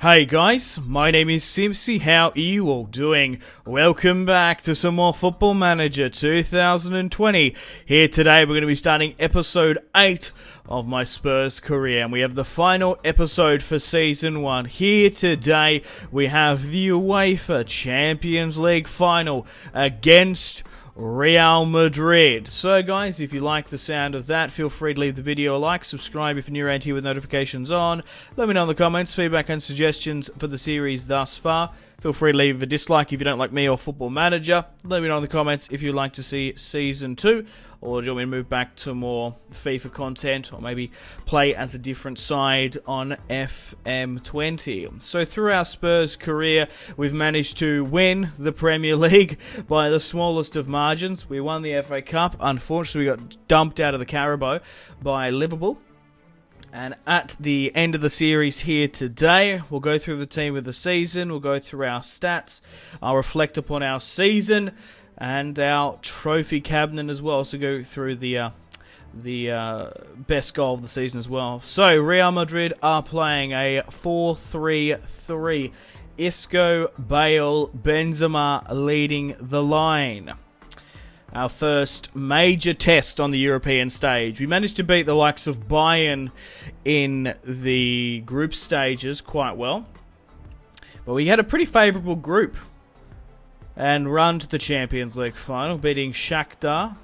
Hey guys, my name is Simpzy. How are you all doing? Welcome back to some more Football Manager 2020. Here today we're going to be starting episode 8 of my Spurs career, and we have the final episode for season 1. Here today we have the UEFA Champions League final against Real Madrid. So guys, if you like the sound of that, feel free to leave the video a like, subscribe if you're new around here with notifications on. Let me know in the comments feedback and suggestions for the series thus far. Feel free to leave a dislike if you don't like me or Football Manager. Let me know in the comments if you'd like to see season 2, or do you want me to move back to more FIFA content, or maybe play as a different side on FM20. So through our Spurs career, we've managed to win the Premier League by the smallest of margins. We won the FA Cup. Unfortunately, we got dumped out of the Carabao by Liverpool. And at the end of the series here today, we'll go through the team of the season, we'll go through our stats, I'll reflect upon our season and our trophy cabinet as well. So go through the best goal of the season as well. So Real Madrid are playing a 4-3-3. Isco, Bale, Benzema leading the line. Our first major test on the European stage. We managed to beat the likes of Bayern in the group stages quite well. But we had a pretty favourable group and run to the Champions League final, beating Shakhtar.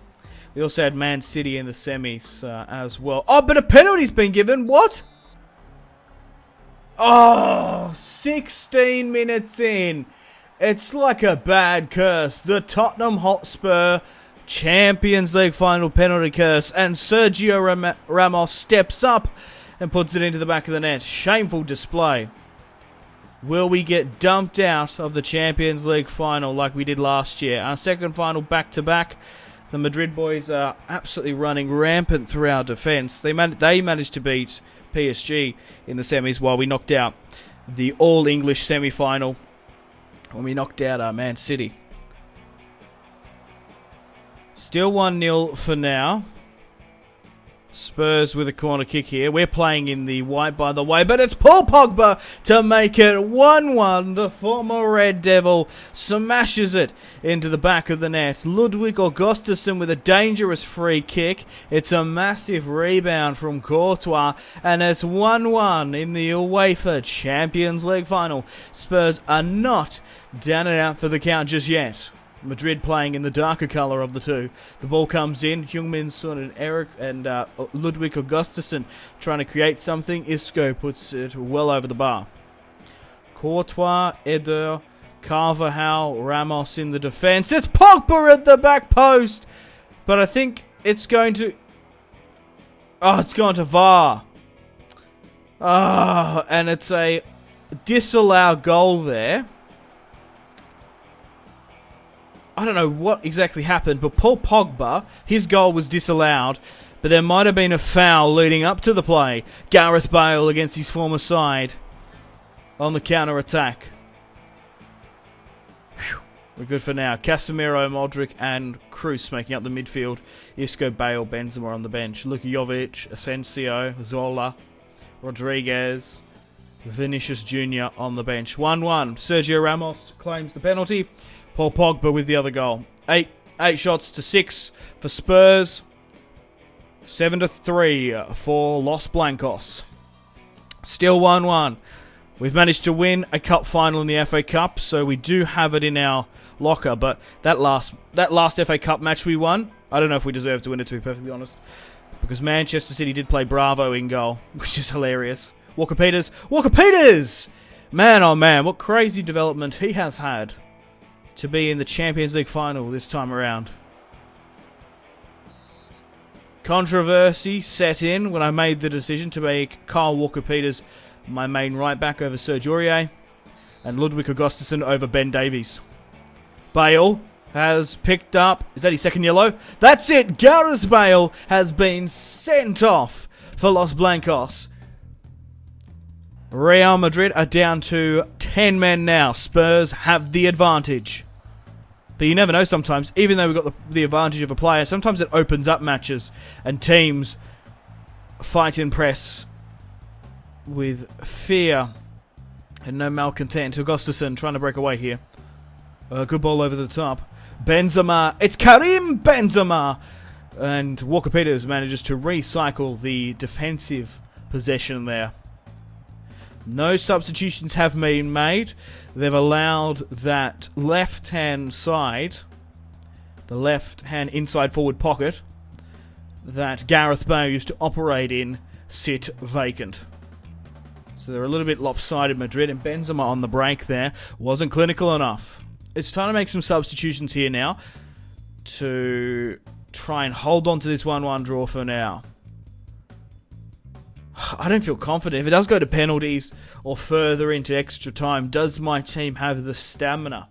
We also had Man City in the semis as well. Oh, but a penalty's been given. What? Oh, 16 minutes in. It's like a bad curse. The Tottenham Hotspur Champions League final penalty curse, and Sergio Ramos steps up and puts it into the back of the net. Shameful display. Will we get dumped out of the Champions League final like we did last year? Our second final back-to-back. The Madrid boys are absolutely running rampant through our defence. They managed to beat PSG in the semis, while we knocked out the all-English semi-final when we knocked out Man City. Still 1-0 for now. Spurs with a corner kick here. We're playing in the white, by the way, but it's Paul Pogba to make it 1-1. The former Red Devil smashes it into the back of the net. Ludwig Augustinsson with a dangerous free kick. It's a massive rebound from Courtois, and it's 1-1 in the UEFA Champions League final. Spurs are not down and out for the count just yet. Madrid playing in the darker colour of the two. The ball comes in. Heung-min Son and Ludwig Augustinsson trying to create something. Isco puts it well over the bar. Courtois, Eder, Carvajal, Ramos in the defence. It's Pogba at the back post. But I think it's going to... Oh, it's gone to VAR. Oh, and it's a disallowed goal there. I don't know what exactly happened, but Paul Pogba, his goal was disallowed, but there might have been a foul leading up to the play. Gareth Bale against his former side on the counter-attack. We're good for now. Casemiro, Modric, and Kroos making up the midfield. Isco, Bale, Benzema on the bench. Luka Jovic, Asensio, Zola, Rodriguez, Vinicius Jr. on the bench. 1-1. Sergio Ramos claims the penalty. Paul Pogba with the other goal. 8 shots to 6 for Spurs. 7-3 for Los Blancos. Still 1-1. We've managed to win a cup final in the FA Cup, so we do have it in our locker. But that last FA Cup match we won, I don't know if we deserve to win it, to be perfectly honest, because Manchester City did play Bravo in goal, which is hilarious. Walker Peters! Man, oh man, what crazy development he has had to be in the Champions League final this time around. Controversy set in when I made the decision to make Kyle Walker-Peters my main right back over Serge Aurier, and Ludwig Augustinsson over Ben Davies. Bale has picked up... Is that his second yellow? That's it! Gareth Bale has been sent off for Los Blancos. Real Madrid are down to 10 men now. Spurs have the advantage. But you never know sometimes. Even though we've got the advantage of a player, sometimes it opens up matches and teams fight in press with fear And no malcontent. Augustusson trying to break away here. Good ball over the top. Benzema. It's Karim Benzema. And Walker Peters manages to recycle the defensive possession there. No substitutions have been made. They've allowed that left-hand side, the left-hand inside forward pocket, that Gareth Bale used to operate in, sit vacant. So they're a little bit lopsided, Madrid, and Benzema on the break there wasn't clinical enough. It's time to make some substitutions here now to try and hold on to this 1-1 draw for now. I don't feel confident. If it does go to penalties or further into extra time, does my team have the stamina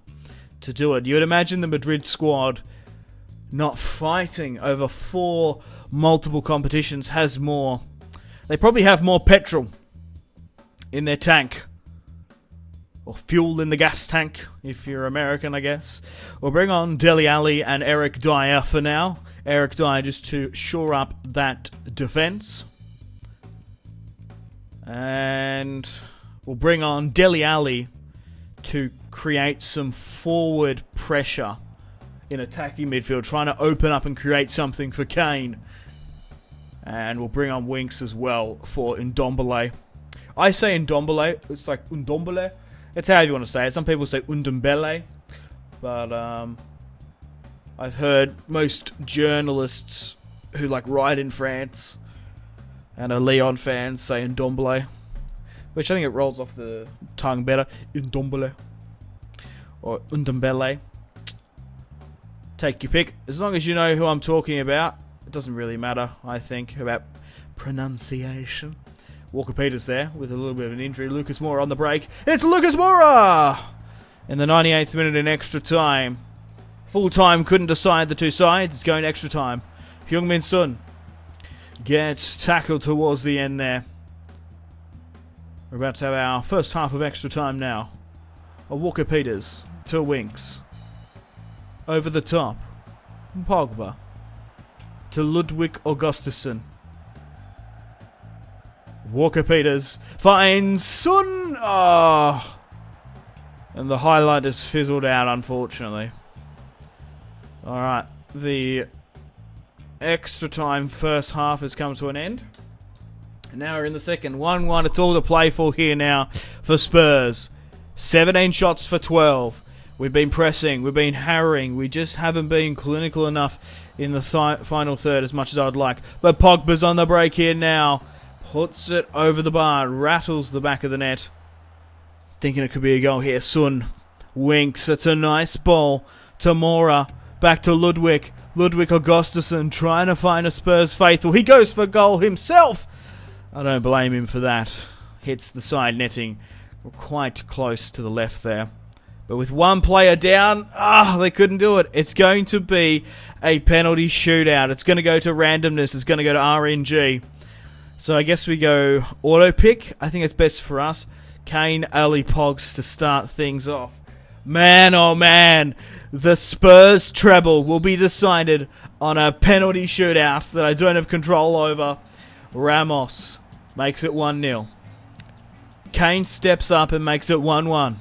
to do it? You would imagine the Madrid squad not fighting over 4 multiple competitions has more. They probably have more petrol in their tank. Or fuel in the gas tank, if you're American, I guess. We'll bring on Dele Alli and Eric Dyer for now. Eric Dyer just to shore up that defense. And we'll bring on Dele Alli to create some forward pressure in attacking midfield, trying to open up and create something for Kane. And we'll bring on Winks as well for Ndombele. I say Ndombele, it's like Ndombele. It's however you want to say it. Some people say Ndombele, but I've heard most journalists who write in France and are Lyon fans say Ndombele, which I think it rolls off the tongue better. Ndombele or Ndombele. Take your pick. As long as you know who I'm talking about, it doesn't really matter, I think, about pronunciation. Walker Peters there with a little bit of an injury. Lucas Moura on the break. It's Lucas Moura! In the 98th minute in extra time. Full time couldn't decide the two sides. It's going extra time. Heung-min Son gets tackled towards the end there. We're about to have our first half of extra time now. A Walker Peters to Winks. Over the top. Pogba. To Ludwig Augustusson. Walker Peters finds Son. Oh. And the highlight has fizzled out, unfortunately. Alright. The extra time first half has come to an end. And now we're in the second. 1-1. It's all to play for here now for Spurs. 17 shots for 12. We've been pressing. We've been harrying. We just haven't been clinical enough in the final third as much as I would like. But Pogba's on the break here now. Puts it over the bar. Rattles the back of the net. Thinking it could be a goal here. Son. Winks. It's a nice ball to Moura. Back to Ludwig. Ludwig Augustusson trying to find a Spurs faithful. He goes for goal himself. I don't blame him for that. Hits the side netting. We're quite close to the left there. But with one player down, they couldn't do it. It's going to be a penalty shootout. It's going to go to randomness. It's going to go to RNG. So I guess we go auto pick. I think it's best for us. Kane, Ali, Pogs to start things off. Man, oh man. The Spurs treble will be decided on a penalty shootout that I don't have control over. Ramos makes it 1-0. Kane steps up and makes it 1-1.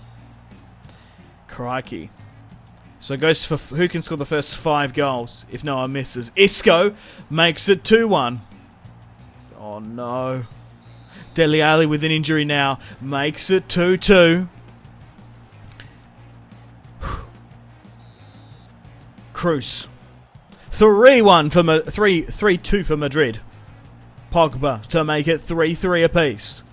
Crikey. So it goes for who can score the first 5 goals if no one misses. Isco makes it 2-1. Oh no. Dele Alli with an injury now makes it 2-2. Cruz. 3-1 for 3-2 for Madrid. Pogba to make it 3-3 apiece.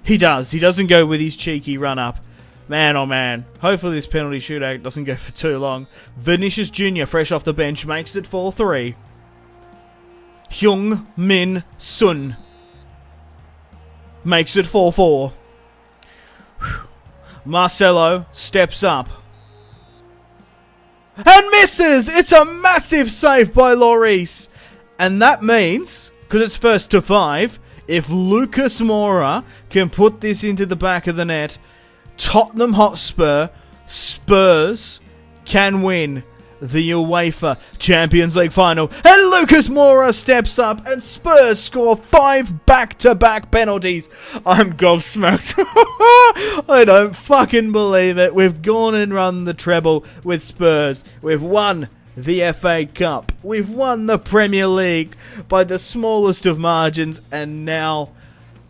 He does. He doesn't go with his cheeky run-up. Man, oh man. Hopefully this penalty shootout doesn't go for too long. Vinicius Jr., fresh off the bench, makes it 4-3. Heung-min Son makes it 4-4. Marcelo steps up. And misses! It's a massive save by Lloris. And that means, because it's first to 5, if Lucas Moura can put this into the back of the net, Tottenham Hotspur, Spurs, can win the UEFA Champions League final. And Lucas Moura steps up and Spurs score 5 back-to-back penalties. I'm gobsmacked. I don't fucking believe it. We've gone and run the treble with Spurs. We've won the FA Cup. We've won the Premier League by the smallest of margins, and now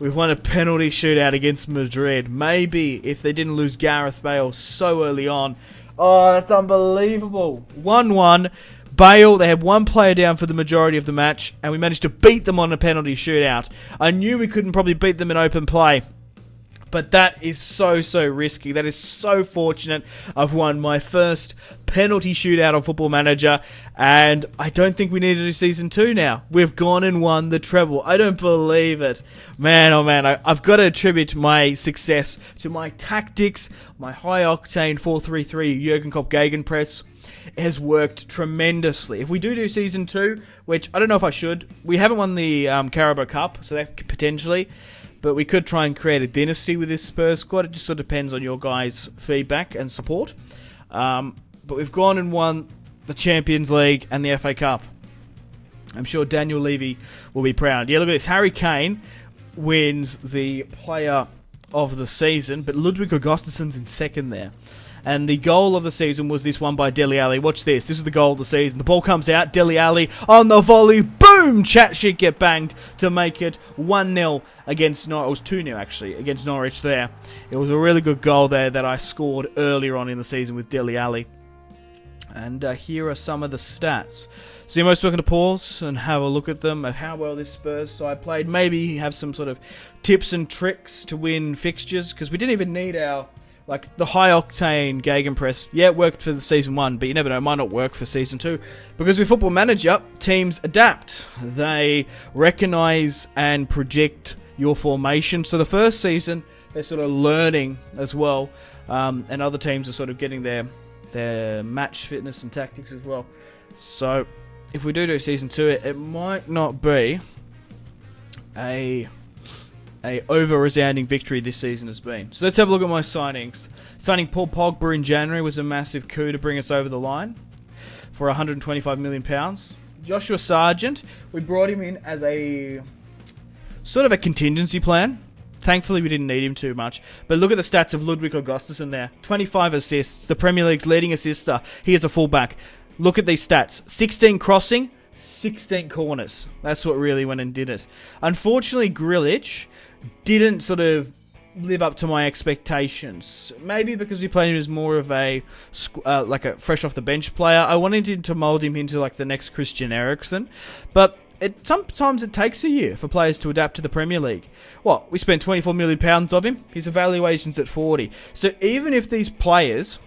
we've won a penalty shootout against Madrid. Maybe if they didn't lose Gareth Bale so early on. Oh, that's unbelievable. 1-1. Bale, they had one player down for the majority of the match, and we managed to beat them on a penalty shootout. I knew we couldn't probably beat them in open play, but that is so risky. That is so fortunate. I've won my first penalty shootout on Football Manager, and I don't think we need to do Season 2 now. We've gone and won the treble. I don't believe it. Man, oh man, I've got to attribute my success to my tactics, my high-octane 4-3-3 Jurgen Klopp Gegenpress. It has worked tremendously. If we do Season 2, which I don't know if I should, we haven't won the Carabao Cup, so that could potentially... But we could try and create a dynasty with this Spurs squad. It just sort of depends on your guys' feedback and support. But we've gone and won the Champions League and the FA Cup. I'm sure Daniel Levy will be proud. Yeah, look at this. Harry Kane wins the Player of the Season, but Ludwig Augustinsen's in second there. And the goal of the season was this one by Dele Alli. Watch this. This is the goal of the season. The ball comes out. Dele Alli on the volley. Boom! Chat shit get banged to make it 1-0 against Norwich. It was 2-0 actually against Norwich there. It was a really good goal there that I scored earlier on in the season with Dele Alli. And here are some of the stats. So you're most welcome to pause and have a look at them of how well this Spurs side played. Maybe have some sort of tips and tricks to win fixtures, because we didn't even need our... Like, the high-octane Gegenpress, yeah, it worked for the Season 1, but you never know, it might not work for Season 2. Because with Football Manager, teams adapt. They recognise and predict your formation. So the first season, they're sort of learning as well. And other teams are sort of getting their match fitness and tactics as well. So, if we do Season 2, it might not be a over-resounding victory this season has been. So let's have a look at my signings. Signing Paul Pogba in January was a massive coup to bring us over the line for £125 million. Joshua Sargent, we brought him in as a sort of a contingency plan. Thankfully, we didn't need him too much. But look at the stats of Ludwig Augustinsen there. 25 assists, the Premier League's leading assister. He is a fullback. Look at these stats. 16 crossing, 16 corners. That's what really went and did it. Unfortunately, Grealish didn't sort of live up to my expectations. Maybe because we played him as more of a like a fresh off the bench player. I wanted to mould him into like the next Christian Eriksen, but sometimes it takes a year for players to adapt to the Premier League. What, we spent £24 million of him? His evaluation's at 40. So even if these players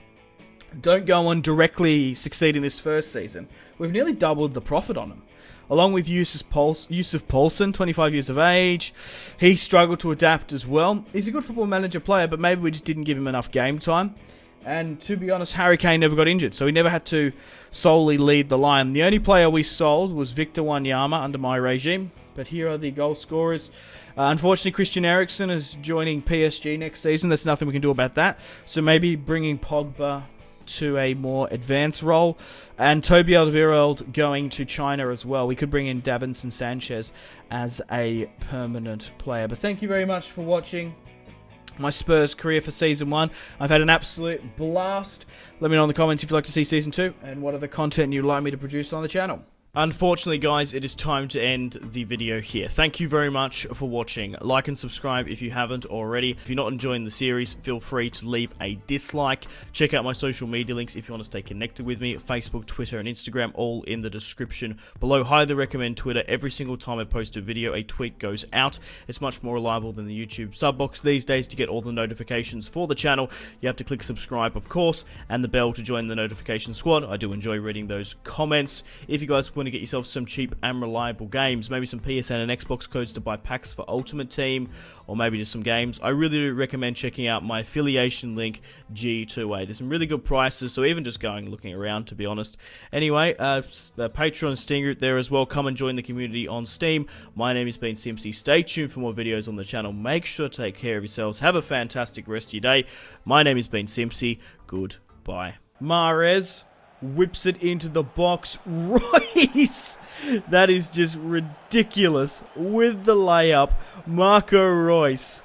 don't go on directly succeed in this first season, we've nearly doubled the profit on them. Along with Yusuf Poulsen, 25 years of age. He struggled to adapt as well. He's a good Football Manager player, but maybe we just didn't give him enough game time. And to be honest, Harry Kane never got injured, so he never had to solely lead the line. The only player we sold was Victor Wanyama under my regime. But here are the goal scorers. Unfortunately, Christian Eriksen is joining PSG next season. There's nothing we can do about that. So maybe bringing Pogba to a more advanced role, and Toby Alderweireld going to China as well. We could bring in Davinson Sanchez as a permanent player. But thank you very much for watching my Spurs career for Season 1. I've had an absolute blast. Let me know in the comments if you'd like to see Season 2 and what other content you'd like me to produce on the channel. Unfortunately, guys, it is time to end the video here. Thank you very much for watching. Like and subscribe if you haven't already. If you're not enjoying the series, feel free to leave a dislike. Check out my social media links if you want to stay connected with me. Facebook, Twitter, and Instagram, all in the description below. Highly recommend Twitter. Every single time I post a video, a tweet goes out. It's much more reliable than the YouTube sub box these days. To get all the notifications for the channel, you have to click subscribe, of course, and the bell to join the notification squad. I do enjoy reading those comments. If you guys want to get yourself some cheap and reliable games, maybe some PSN and Xbox codes to buy packs for Ultimate Team, or maybe just some games, I really do recommend checking out my affiliation link, G2A. There's some really good prices, so even just looking around, to be honest. Anyway, the Patreon Steam group there as well. Come and join the community on Steam. My name has been Simpzy. Stay tuned for more videos on the channel. Make sure to take care of yourselves. Have a fantastic rest of your day. My name has been Simpzy. Goodbye. Mahrez. whips it into the box. Royce! That is just ridiculous with the layup. Marco Royce